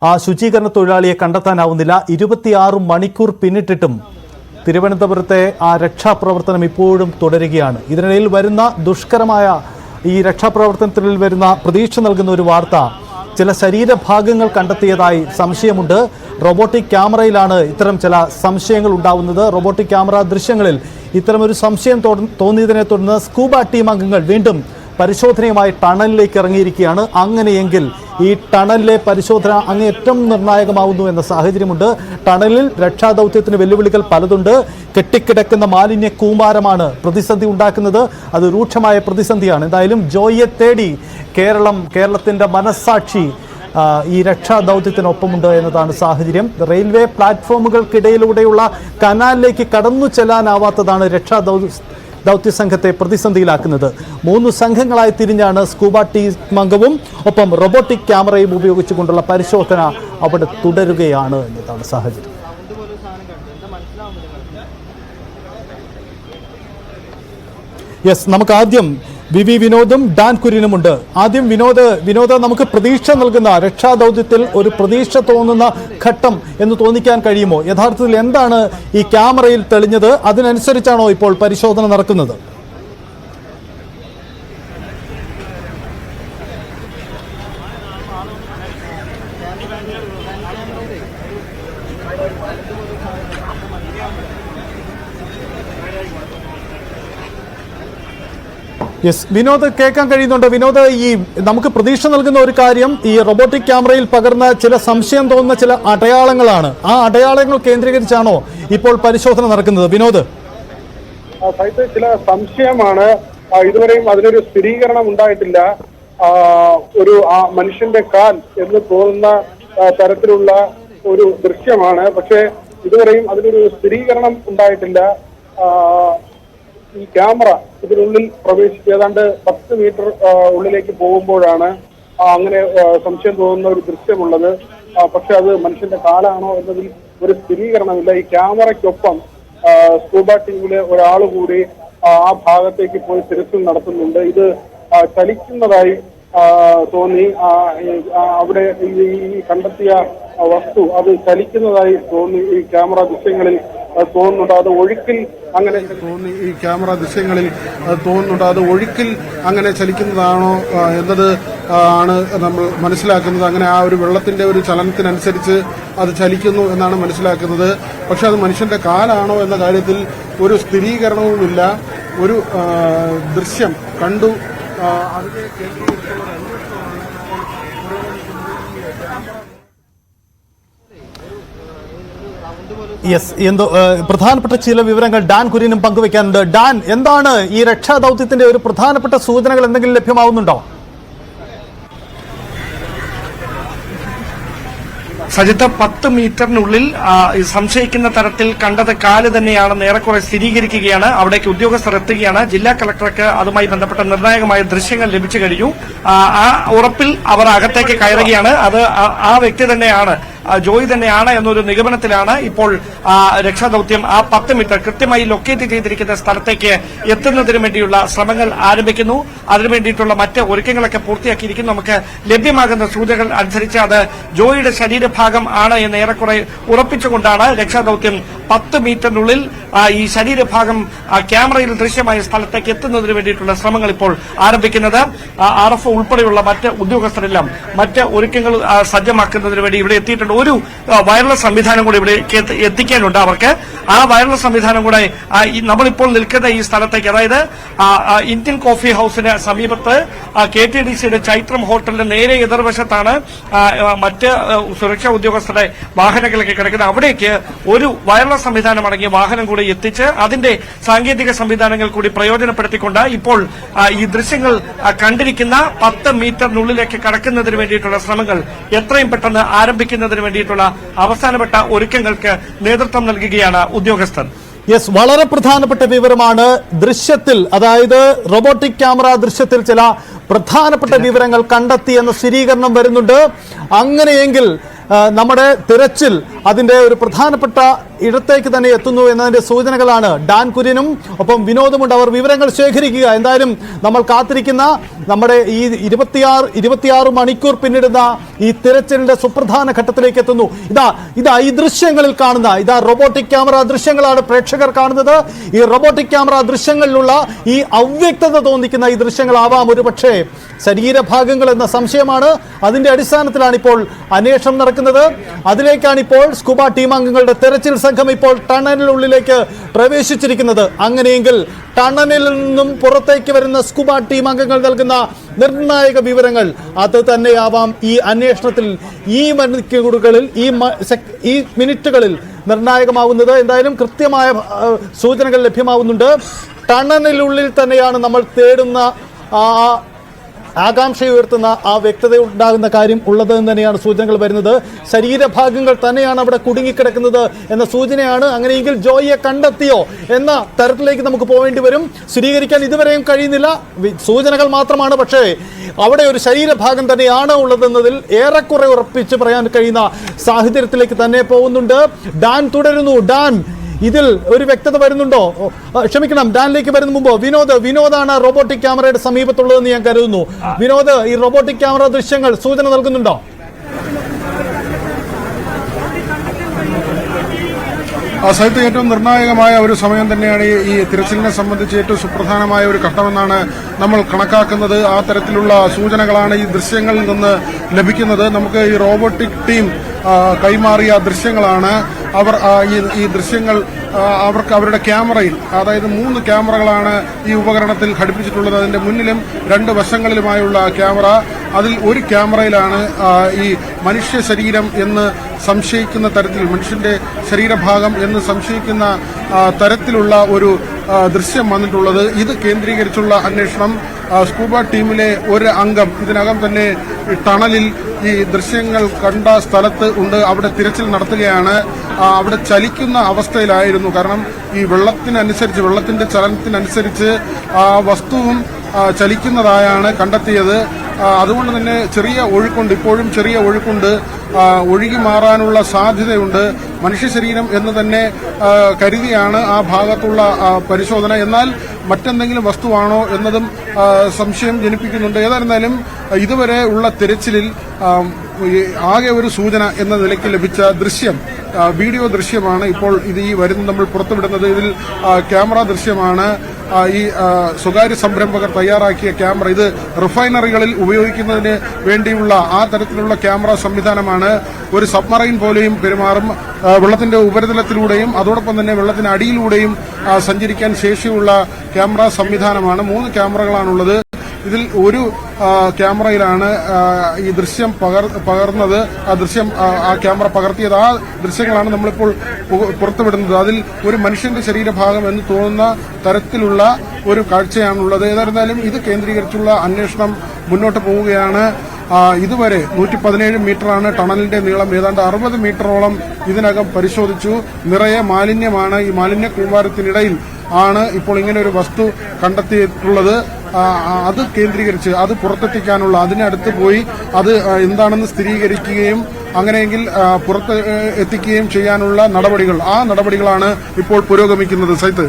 ആ ശുചീകരണ തൊഴിലാളിയെ കണ്ടെത്താനാവുന്നില്ല. 26 മണിക്കൂർ പിന്നിട്ടിട്ടും തിരുവനന്തപുരത്തെ ആ രക്ഷാപ്രവർത്തനം ഇപ്പോഴും തുടരുകയാണ്. ഇതിനിടയിൽ വരുന്ന ദുഷ്കരമായ ഈ രക്ഷാപ്രവർത്തനത്തിൽ വരുന്ന പ്രതീക്ഷ നൽകുന്ന ഒരു വാർത്ത, ചില ശരീരഭാഗങ്ങൾ കണ്ടെത്തിയതായി സംശയമുണ്ട്. റോബോട്ടിക് ക്യാമറയിലാണ് ഇത്തരം ചില സംശയങ്ങൾ ഉണ്ടാവുന്നത്. റോബോട്ടിക് ക്യാമറ ദൃശ്യങ്ങളിൽ ഇത്തരമൊരു സംശയം തോന്നിയതിനെ തുടർന്ന് സ്കൂബ ടീം അംഗങ്ങൾ വീണ്ടും പരിശോധനയുമായി ടണലിലേക്ക് ഇറങ്ങിയിരിക്കുകയാണ്. അങ്ങനെയെങ്കിൽ ഈ ടണലിലെ പരിശോധന അങ്ങേയറ്റം നിർണായകമാവുന്നു എന്ന സാഹചര്യമുണ്ട്. ടണലിൽ രക്ഷാദൗത്യത്തിന് വെല്ലുവിളികൾ പലതുണ്ട്. കെട്ടിക്കിടക്കുന്ന മാലിന്യ കൂമ്പാരമാണ് പ്രതിസന്ധി ഉണ്ടാക്കുന്നത്. അത് രൂക്ഷമായ പ്രതിസന്ധിയാണ്. എന്തായാലും ജോയിയെ തേടി കേരളത്തിൻ്റെ മനസ്സാക്ഷി ഈ രക്ഷാദൗത്യത്തിനൊപ്പമുണ്ട് എന്നതാണ് സാഹചര്യം. റെയിൽവേ പ്ലാറ്റ്ഫോമുകൾക്കിടയിലൂടെയുള്ള കനാലിലേക്ക് കടന്നു ചെല്ലാനാവാത്തതാണ് ദൗത്യ സംഘത്തെ പ്രതിസന്ധിയിലാക്കുന്നത്. 3 സംഘങ്ങളായി തിരിഞ്ഞാണ് സ്കൂബ ടീം അംഗവും ഒപ്പം റോബോട്ടിക് ക്യാമറയും ഉപയോഗിച്ചുകൊണ്ടുള്ള പരിശോധന അവിടെ തുടരുകയാണ് എന്നതാണ് സാഹചര്യം. നമുക്ക് ആദ്യം വി വിനോദും ഡാൻ കുര്യനുമുണ്ട്. ആദ്യം വിനോദ്, നമുക്ക് പ്രതീക്ഷ നൽകുന്ന രക്ഷാദൗത്യത്തിൽ ഒരു പ്രതീക്ഷ തോന്നുന്ന ഘട്ടം എന്ന് തോന്നിക്കാൻ കഴിയുമോ? യഥാർത്ഥത്തിൽ എന്താണ് ഈ ക്യാമറയിൽ തെളിഞ്ഞത്? അതിനനുസരിച്ചാണോ ഇപ്പോൾ പരിശോധന നടക്കുന്നത്? വിനോദ്, കേൾക്കാൻ കഴിയുന്നുണ്ട്? വിനോദ്, ഈ നമുക്ക് പ്രതീക്ഷ നൽകുന്ന ഒരു കാര്യം, ഈ റോബോട്ടിക് ക്യാമറയിൽ പകർന്ന ചില സംശയം തോന്നുന്ന ചില അടയാളങ്ങളാണ്. ആ അടയാളങ്ങൾ കേന്ദ്രീകരിച്ചാണോ ഇപ്പോൾ പരിശോധന നടക്കുന്നത്? വിനോദ്, ചില സംശയമാണ്. ഇതുവരെയും അതിനൊരു സ്ഥിരീകരണം ഉണ്ടായിട്ടില്ല. ഒരു മനുഷ്യന്റെ കാൽ എന്ന് തോന്നുന്ന തരത്തിലുള്ള ഒരു ദൃശ്യമാണ്. പക്ഷേ ഇതുവരെയും അതിനൊരു സ്ഥിരീകരണം ഉണ്ടായിട്ടില്ല. ഈ ക്യാമറ ഇതിനുള്ളിൽ പ്രവേശിച്ച് ഏതാണ്ട് 10 മീറ്റർ ഉള്ളിലേക്ക് പോകുമ്പോഴാണ് അങ്ങനെ സംശയം തോന്നുന്ന ഒരു ദൃശ്യമുള്ളത്. പക്ഷെ അത് മനുഷ്യന്റെ കാലാണോ എന്നതിൽ ഒരു സ്ഥിരീകരണമില്ല. ഈ ക്യാമറയ്ക്കൊപ്പം സ്കൂബ ടീമിലെ ഒരാൾ കൂടി ആ ഭാഗത്തേക്ക് പോയി തിരച്ചിൽ നടത്തുന്നുണ്ട്. ഇത് ചലിക്കുന്നതായി തോന്നി. അവിടെ ഈ കണ്ടെത്തിയ വസ്തു അത് ചലിക്കുന്നതായി തോന്നി. ഈ ക്യാമറ ദൃശ്യങ്ങളിൽ തോന്നുന്നുണ്ട്. അത് ഒഴുക്കിൽ അങ്ങനെ തോന്നി. ഈ ക്യാമറ ദൃശ്യങ്ങളിൽ തോന്നുന്നുണ്ട് അത് ഒഴുക്കിൽ അങ്ങനെ ചലിക്കുന്നതാണോ എന്നത് ആണ് നമ്മൾ മനസ്സിലാക്കുന്നത്. അങ്ങനെ ആ ഒരു വെള്ളത്തിന്റെ ഒരു ചലനത്തിനനുസരിച്ച് അത് ചലിക്കുന്നു എന്നാണ് മനസ്സിലാക്കുന്നത്. പക്ഷെ അത് മനുഷ്യന്റെ കാലാണോ എന്ന കാര്യത്തിൽ ഒരു സ്ഥിരീകരണവുമില്ല. ഒരു ദൃശ്യം കണ്ടു. അതിനെ കേന്ദ്രീകരിച്ചുള്ള എന്തോ പ്രധാനപ്പെട്ട ചില വിവരങ്ങൾ ഡാൻ കുര്യനും പങ്കുവെക്കാനുണ്ട്. ഡാൻ, എന്താണ് ഈ രക്ഷാദൗത്യത്തിന്റെ ഒരു പ്രധാനപ്പെട്ട സൂചനകൾ എന്തെങ്കിലും ലഭ്യമാവുന്നുണ്ടോ? സജിത്ത്, 10 മീറ്ററിനുള്ളിൽ സംശയിക്കുന്ന തരത്തിൽ കണ്ടത് കാല് തന്നെയാണെന്ന് ഏറെക്കുറെ സ്ഥിരീകരിക്കുകയാണ്. അവിടേക്ക് ഉദ്യോഗസ്ഥർ എത്തുകയാണ്. ജില്ലാ കളക്ടർക്ക് അതുമായി ബന്ധപ്പെട്ട നിർണായകമായ ദൃശ്യങ്ങൾ ലഭിച്ചു കഴിഞ്ഞു. ആ ഉറപ്പിൽ അവർ അകത്തേക്ക് കയറുകയാണ്. അത് ആ വ്യക്തി തന്നെയാണ്, ജോയി തന്നെയാണ് എന്നൊരു നിഗമനത്തിലാണ് ഇപ്പോൾ രക്ഷാദൌത്യം. ആ 10 മീറ്റർ കൃത്യമായി ലൊക്കേറ്റ് ചെയ്തിരിക്കുന്ന സ്ഥലത്തേക്ക് എത്തുന്നതിന് വേണ്ടിയുള്ള ശ്രമങ്ങൾ ആരംഭിക്കുന്നു. അതിനുവേണ്ടിയിട്ടുള്ള മറ്റ് ഒരുക്കങ്ങളൊക്കെ പൂർത്തിയാക്കിയിരിക്കുന്നു. നമുക്ക് ലഭ്യമാകുന്ന സൂചനകൾ അനുസരിച്ച് അത് ജോയിയുടെ ശരീരഭാഗം ആണ് എന്ന് ഏറെക്കുറെ ഉറപ്പിച്ചുകൊണ്ടാണ് രക്ഷാദൌത്യം 10 മീറ്ററിനുള്ളിൽ ഈ ശരീരഭാഗം ക്യാമറയിൽ ദൃശ്യമായ സ്ഥലത്തേക്ക് എത്തുന്നതിന് വേണ്ടിയിട്ടുള്ള ശ്രമങ്ങൾ ഇപ്പോൾ ആരംഭിക്കുന്നത്. RF ഉൾപ്പെടെയുള്ള മറ്റ് ഉദ്യോഗസ്ഥരെല്ലാം മറ്റ് ഒരുക്കങ്ങൾ സജ്ജമാക്കുന്നതിന് വേണ്ടി ഇവിടെ എത്തിയിട്ടുണ്ട്. ഒരു വയർലെസ് സംവിധാനം കൂടി ഇവിടെ എത്തിക്കാനുണ്ട് അവർക്ക്. ആ വയർലെസ് സംവിധാനം കൂടെ നമ്മളിപ്പോൾ നിൽക്കുന്ന ഈ സ്ഥലത്തേക്ക്, അതായത് ഇന്ത്യൻ കോഫി ഹൌസിന് സമീപത്ത് KTDCയുടെ ചൈത്രം ഹോട്ടലിന്റെ നേരെ എതിർവശത്താണ് മറ്റ് സുരക്ഷാ ഉദ്യോഗസ്ഥരുടെ വാഹനങ്ങളൊക്കെ കിടക്കുന്നത്. അവിടേക്ക് ഒരു വയർലെസ് സംവിധാനം അടങ്ങിയ വാഹനം കൂടി എത്തിച്ച് അതിന്റെ സാങ്കേതിക സംവിധാനങ്ങൾ കൂടി പ്രയോജനപ്പെടുത്തിക്കൊണ്ട് ഇപ്പോൾ ഈ ദൃശ്യങ്ങൾ കണ്ടിരിക്കുന്ന 10 മീറ്ററിനുള്ളിലേക്ക് കടക്കുന്നതിന് വേണ്ടിയിട്ടുള്ള ശ്രമങ്ങൾ എത്രയും പെട്ടെന്ന് ആരംഭിക്കുന്നതിന് വേണ്ടിയിട്ടുള്ള അവസാനപ്പെട്ട ഒരുക്കങ്ങൾക്ക് നേതൃത്വം നൽകുകയാണ് ഉദ്യോഗസ്ഥർ. വളരെ പ്രധാനപ്പെട്ട വിവരമാണ് ദൃശ്യത്തിൽ, അതായത് റോബോട്ടിക് ക്യാമറ ദൃശ്യത്തിൽ ചില പ്രധാനപ്പെട്ട വിവരങ്ങൾ കണ്ടെത്തി എന്ന സ്ഥിരീകരണം വരുന്നുണ്ട്. അങ്ങനെയെങ്കിൽ നമ്മുടെ തിരച്ചിൽ അതിന്റെ ഒരു പ്രധാനപ്പെട്ട ഇടത്തേക്ക് തന്നെ എത്തുന്നു എന്നതിന്റെ സൂചനകളാണ്. ഡാൻ കുര്യനും ഒപ്പം വിനോദുമുണ്ട്. അവർ വിവരങ്ങൾ ശേഖരിക്കുക. എന്തായാലും നമ്മൾ കാത്തിരിക്കുന്ന നമ്മുടെ ഈ 26 മണിക്കൂർ പിന്നിടുന്ന ഈ തിരച്ചിലിന്റെ സുപ്രധാന ഘട്ടത്തിലേക്ക് എത്തുന്നു. ഇതാ ഈ ദൃശ്യങ്ങളിൽ കാണുന്ന റോബോട്ടിക് ക്യാമറ ദൃശ്യങ്ങളാണ് പ്രേക്ഷകർ കാണുന്നത്. ഈ റോബോട്ടിക് ക്യാമറ ദൃശ്യങ്ങളിലുള്ള ഈ അവ്യക്തത തോന്നിക്കുന്ന ഈ ദൃശ്യങ്ങളാവാം ഒരു പക്ഷേ ശരീരഭാഗങ്ങൾ എന്ന സംശയമാണ്. അതിന്റെ അടിസ്ഥാനത്തിലാണ് ഇപ്പോൾ അന്വേഷണം നടക്കുന്നത്. അതിലേക്കാണ് ഇപ്പോൾ സ്കൂബ ടീം അംഗങ്ങളുടെ തെരച്ചിൽ സംഘം ഇപ്പോൾ ടണലിനുള്ളിലേക്ക് പ്രവേശിച്ചിരിക്കുന്നത്. അങ്ങനെയെങ്കിൽ ടണലിൽ നിന്നും പുറത്തേക്ക് വരുന്ന സ്കൂബ ടീം അംഗങ്ങൾ നൽകുന്ന നിർണായക വിവരങ്ങൾ അത് തന്നെയാവാം ഈ അന്വേഷണത്തിൽ ഈ മണിക്കൂറുകളിൽ ഈ മിനിറ്റുകളിൽ നിർണായകമാവുന്നത്. എന്തായാലും കൃത്യമായ സൂചനകൾ ലഭ്യമാവുന്നുണ്ട്. ടണലിനുള്ളിൽ തന്നെയാണ് നമ്മൾ തേടുന്ന ആകാംക്ഷ ഉയർത്തുന്ന ആ വ്യക്തത ഉണ്ടാകുന്ന കാര്യം ഉള്ളത് എന്ന് തന്നെയാണ് സൂചനകൾ വരുന്നത്. ശരീരഭാഗങ്ങൾ തന്നെയാണ് അവിടെ കുടുങ്ങിക്കിടക്കുന്നത് എന്ന സൂചനയാണ്. അങ്ങനെയെങ്കിൽ ജോയിയെ കണ്ടെത്തിയോ എന്ന തരത്തിലേക്ക് നമുക്ക് പോവേണ്ടി വരും. സ്ഥിരീകരിക്കാൻ ഇതുവരെയും കഴിയുന്നില്ല, സൂചനകൾ മാത്രമാണ്. പക്ഷേ അവിടെ ഒരു ശരീരഭാഗം തന്നെയാണ് ഉള്ളതെന്നതിൽ ഏറെക്കുറെ ഉറപ്പിച്ച് പറയാൻ കഴിയുന്ന സാഹചര്യത്തിലേക്ക് തന്നെ പോകുന്നുണ്ട്. ഡാൻ തുടരുന്നു. ഡാൻ, ഇതിൽ ഒരു വ്യക്തത വരുന്നുണ്ടോ? ക്ഷമിക്കണം, ഡാനിലേക്ക് വരുന്ന മുമ്പ് വിനോദാണ് റോബോട്ടിക് ക്യാമറയുടെ സമീപത്തുള്ളതെന്ന് ഞാൻ കരുതുന്നു. വിനോദ്, ഈ റോബോട്ടിക് ക്യാമറ ദൃശ്യങ്ങൾ സൂചന നൽകുന്നുണ്ടോ? സൈത്ത് ഏറ്റവും നിർണായകമായ ഒരു സമയം തന്നെയാണ് ഈ തിരച്ചിലിനെ സംബന്ധിച്ച് ഏറ്റവും സുപ്രധാനമായ ഒരു ഘട്ടമെന്നാണ് നമ്മൾ കണക്കാക്കുന്നത്. ആ തരത്തിലുള്ള സൂചനകളാണ് ഈ ദൃശ്യങ്ങളിൽ നിന്ന് ലഭിക്കുന്നത്. നമുക്ക് ഈ റോബോട്ടിക് ടീം കൈമാറിയ ദൃശ്യങ്ങളാണ്. അവർ ഈ ദൃശ്യങ്ങൾ അവരുടെ ക്യാമറയിൽ, അതായത് 3 ക്യാമറകളാണ് ഈ ഉപകരണത്തിൽ ഘടിപ്പിച്ചിട്ടുള്ളത്. അതിന്റെ മുന്നിലും 2 വശങ്ങളിലുമായുള്ള ക്യാമറ. അതിൽ ഒരു ക്യാമറയിലാണ് ഈ മനുഷ്യ ശരീരം എന്ന് സംശയിക്കുന്ന തരത്തിൽ, മനുഷ്യന്റെ ശരീരഭാഗം എന്ന് സംശയിക്കുന്ന തരത്തിലുള്ള ഒരു ദൃശ്യം വന്നിട്ടുള്ളത്. ഇത് കേന്ദ്രീകരിച്ചുള്ള അന്വേഷണം സ്കൂബ ടീമിലെ ഒരു അംഗം ഇതിനകം തന്നെ ടണലിൽ ഈ ദൃശ്യങ്ങൾ കണ്ട സ്ഥലത്ത് ഉണ്ട്. അവിടെ തിരച്ചിൽ നടത്തുകയാണ്. അവിടെ ചലിക്കുന്ന അവസ്ഥയിലായിരുന്നു. കാരണം ഈ വെള്ളത്തിന്റെ ചലനത്തിനനുസരിച്ച് വസ്തുവും ചലിക്കുന്നതായാണ് കണ്ടെത്തിയത്. അതുകൊണ്ട് തന്നെ ചെറിയ ഒഴുക്കുണ്ട്, ഇപ്പോഴും ചെറിയ ഒഴുക്കുണ്ട്. ഒഴുകി മാറാനുള്ള സാധ്യതയുണ്ട്. മനുഷ്യ ശരീരം എന്ന് തന്നെ കരുതിയാണ് ആ ഭാഗത്തുള്ള പരിശോധന. എന്നാൽ മറ്റെന്തെങ്കിലും വസ്തുവാണോ എന്നതും സംശയം ജനിപ്പിക്കുന്നുണ്ട്. ഏതായിരുന്നാലും ഇതുവരെ ഉള്ള തിരച്ചിലിൽ ആകെ ഒരു സൂചന എന്ന നിലയ്ക്ക് ലഭിച്ച ദൃശ്യം, വീഡിയോ ദൃശ്യമാണ് ഇപ്പോൾ ഈ വരുന്ന നമ്മൾ പുറത്തുവിടുന്നത്. ഇതിൽ ക്യാമറ ദൃശ്യമാണ്. ഈ സ്വകാര്യ സംരംഭകർ തയ്യാറാക്കിയ ക്യാമറ. ഇത് റിഫൈനറികളിൽ ഉപയോഗിക്കുന്നതിന് വേണ്ടിയുള്ള ആ തരത്തിലുള്ള ക്യാമറ സംവിധാനമാണ്. ഒരു സബ്മറൈൻ പോലെയും പെരുമാറും. വെള്ളത്തിന്റെ ഉപരിതലത്തിലൂടെയും അതോടൊപ്പം തന്നെ വെള്ളത്തിന് അടിയിലൂടെയും സഞ്ചരിക്കാൻ ശേഷിയുള്ള ക്യാമറ സംവിധാനമാണ്. 3 ക്യാമറകളാണുള്ളത്. ഇതിൽ ഒരു ക്യാമറയിലാണ് ഈ ദൃശ്യം പകർന്നത്. ആ ക്യാമറ പകർത്തിയത്. ആ ദൃശ്യങ്ങളാണ് നമ്മളിപ്പോൾ പുറത്തുവിടുന്നത്. അതിൽ ഒരു മനുഷ്യന്റെ ശരീരഭാഗം എന്ന് തോന്നുന്ന തരത്തിലുള്ള ഒരു കാഴ്ചയാണുള്ളത്. ഏതായിരുന്നാലും ഇത് കേന്ദ്രീകരിച്ചുള്ള അന്വേഷണം മുന്നോട്ട് പോവുകയാണ്. ഇതുവരെ 117 മീറ്ററാണ് ടണലിന്റെ നീളം. ഏതാണ്ട് 60 മീറ്ററോളം ഇതിനകം പരിശോധിച്ചു. നിറയെ മാലിന്യമാണ്. ഈ മാലിന്യ കൂമ്പാരത്തിനിടയിൽ ആണ് ഇപ്പോൾ ഇങ്ങനെ ഒരു വസ്തു കണ്ടെത്തിയിട്ടുള്ളത്. അത് കേന്ദ്രീകരിച്ച് അത് പുറത്തെത്തിക്കാനുള്ള, അതിനടുത്ത് പോയി അത് എന്താണെന്ന് സ്ഥിരീകരിക്കുകയും അങ്ങനെയെങ്കിൽ പുറത്ത് എത്തിക്കുകയും ചെയ്യാനുള്ള നടപടികളാണ് ഇപ്പോൾ പുരോഗമിക്കുന്നത്. സൈത്ത്.